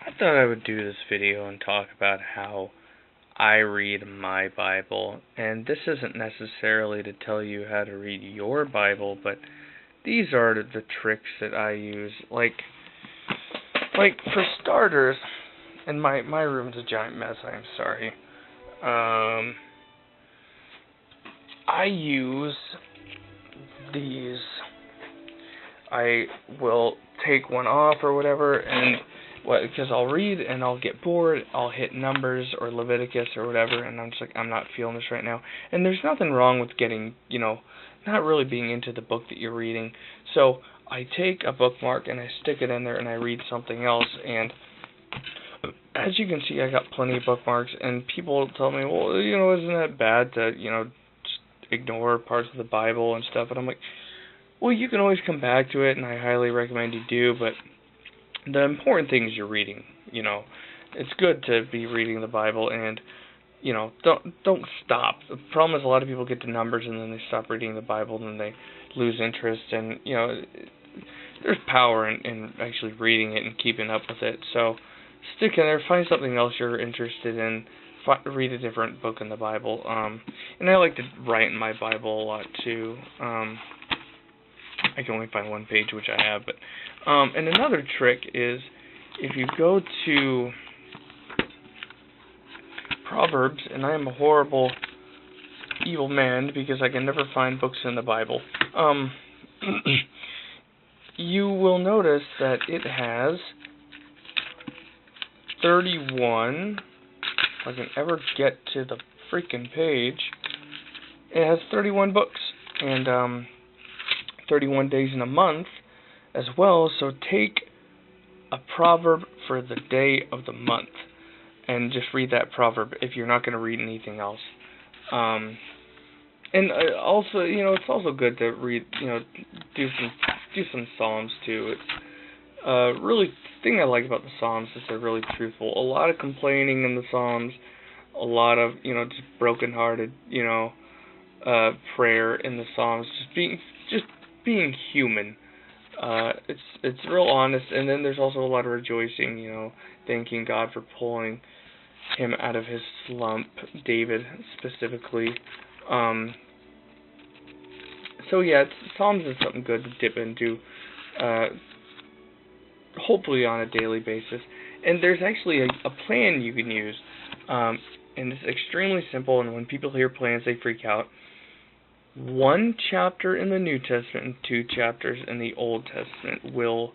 I thought I would do this video and talk about how I read my Bible, and this isn't necessarily to tell you how to read your Bible, but these are the tricks that I use. Like for starters, and my room's a giant mess. I'm sorry. I use these. I will take one off or whatever, and because I'll read and I'll get bored, I'll hit Numbers or Leviticus or whatever, and I'm just like, I'm not feeling this right now. And there's nothing wrong with getting, not really being into the book that you're reading. So I take a bookmark and I stick it in there and I read something else, and as you can see, I got plenty of bookmarks, and people tell me, well, isn't that bad to, just ignore parts of the Bible and stuff, and I'm like, well, you can always come back to it, and I highly recommend you do, but the important thing is you're reading. It's good to be reading the Bible, and, don't stop. The problem is a lot of people get to Numbers, and then they stop reading the Bible, and then they lose interest, and, there's power in actually reading it and keeping up with it, so stick in there, find something else you're interested in, read a different book in the Bible, and I like to write in my Bible a lot, too. I can only find one page, which I have, but and another trick is if you go to Proverbs, and I am a horrible, evil man because I can never find books in the Bible, you will notice that it has 31, if I can ever get to the freaking page, it has 31 books, and 31 days in a month as well, so take a proverb for the day of the month and just read that proverb if you're not going to read anything else. And also, it's also good to read, do some Psalms too. It's really, the thing I like about the Psalms is they're really truthful. A lot of complaining in the Psalms, a lot of, just brokenhearted, prayer in the Psalms, just being human. It's real honest, and then there's also a lot of rejoicing, thanking God for pulling him out of his slump, David specifically. So yeah, Psalms is something good to dip into, hopefully on a daily basis. And there's actually a plan you can use, and it's extremely simple, and when people hear plans, they freak out. 1 chapter in the New Testament and 2 chapters in the Old Testament will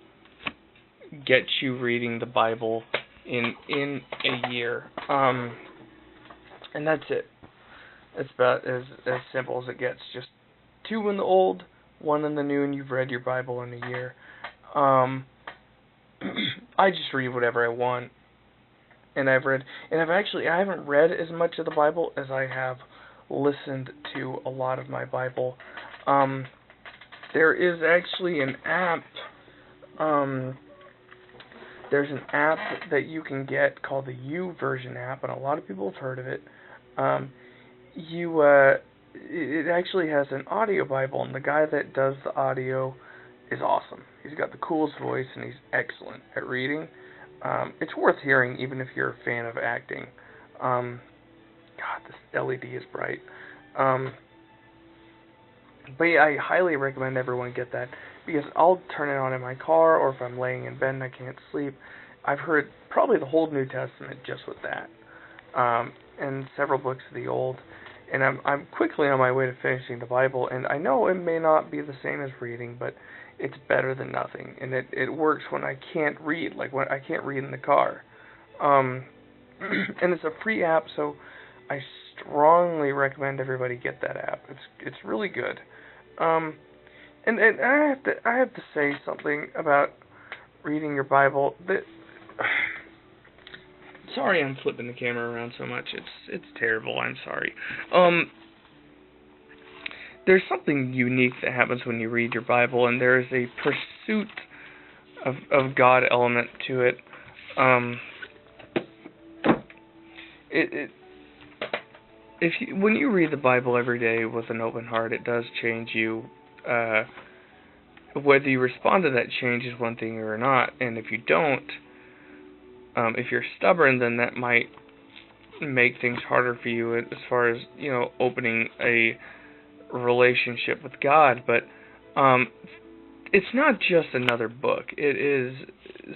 get you reading the Bible in a year. And that's it. It's about as simple as it gets. Just 2 in the Old, 1 in the New, and you've read your Bible in a year. I just read whatever I want. And I haven't read as much of the Bible as I have listened to a lot of my Bible. There is actually an app. There's an app that you can get called the YouVersion app, and a lot of people have heard of it. It actually has an audio Bible, and the guy that does the audio is awesome. He's got the coolest voice, and he's excellent at reading. It's worth hearing, even if you're a fan of acting. God, this LED is bright. But yeah, I highly recommend everyone get that, because I'll turn it on in my car, or if I'm laying in bed and I can't sleep. I've heard probably the whole New Testament just with that, and several books of the Old. And I'm quickly on my way to finishing the Bible, and I know it may not be the same as reading, but it's better than nothing, and it works when I can't read, like when I can't read in the car. And it's a free app, so I strongly recommend everybody get that app. It's really good. And I have to say something about reading your Bible. Sorry, I'm flipping the camera around so much. It's terrible. I'm sorry. There's something unique that happens when you read your Bible, and there is a pursuit of God element to it. When you read the Bible every day with an open heart, it does change you. Whether you respond to that change is one thing or not, and if you don't, If you're stubborn, then that might make things harder for you as far as, opening a relationship with God. But it's not just another book. It is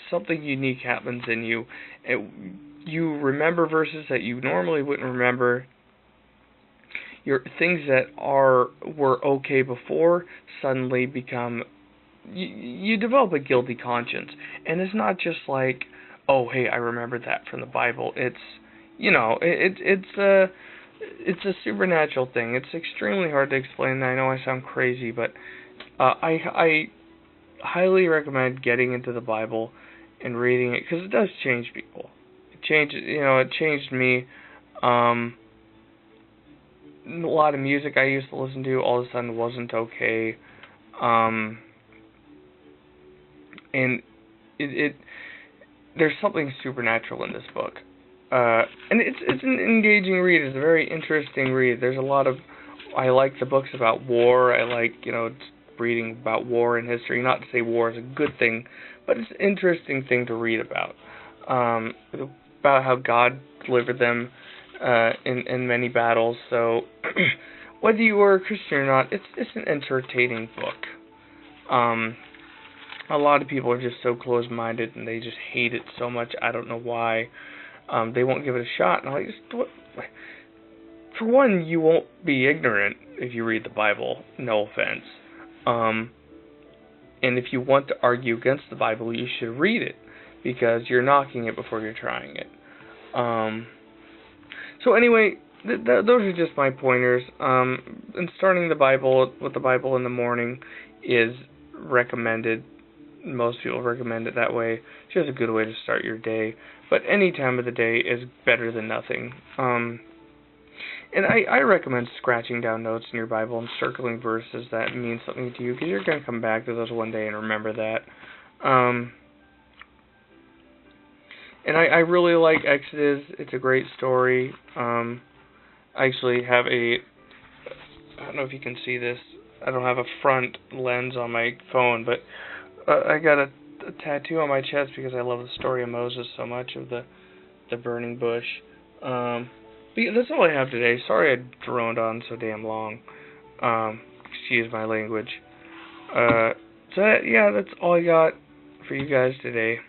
something unique happens in you. You remember verses that you normally wouldn't remember. Your things that were okay before suddenly become. You develop a guilty conscience, and it's not just like, oh, hey, I remembered that from the Bible. It's it's a supernatural thing. It's extremely hard to explain. I know I sound crazy, but I highly recommend getting into the Bible and reading it, because it does change people. It changed me. A lot of music I used to listen to all of a sudden wasn't okay. And there's something supernatural in this book. And it's an engaging read. It's a very interesting read. There's a lot of, I like the books about war. I like, reading about war and history. Not to say war is a good thing, but it's an interesting thing to read about. About how God delivered them in many battles. So whether you were a Christian or not, it's an entertaining book. A lot of people are just so close-minded and they just hate it so much. I don't know why. They won't give it a shot. And I'm like, for one, you won't be ignorant if you read the Bible. No offense. And if you want to argue against the Bible, you should read it, because you're knocking it before you're trying it. So anyway, those are just my pointers. And starting the Bible with the Bible in the morning is recommended. Most people recommend it that way. It's just a good way to start your day. But any time of the day is better than nothing. And I recommend scratching down notes in your Bible and circling verses that mean something to you, because you're going to come back to those one day and remember that. And I really like Exodus. It's a great story. I actually have I don't know if you can see this. I don't have a front lens on my phone, but I got a tattoo on my chest because I love the story of Moses so much, of the burning bush. But yeah, that's all I have today. Sorry I droned on so damn long. Excuse my language. So yeah, that's all I got for you guys today.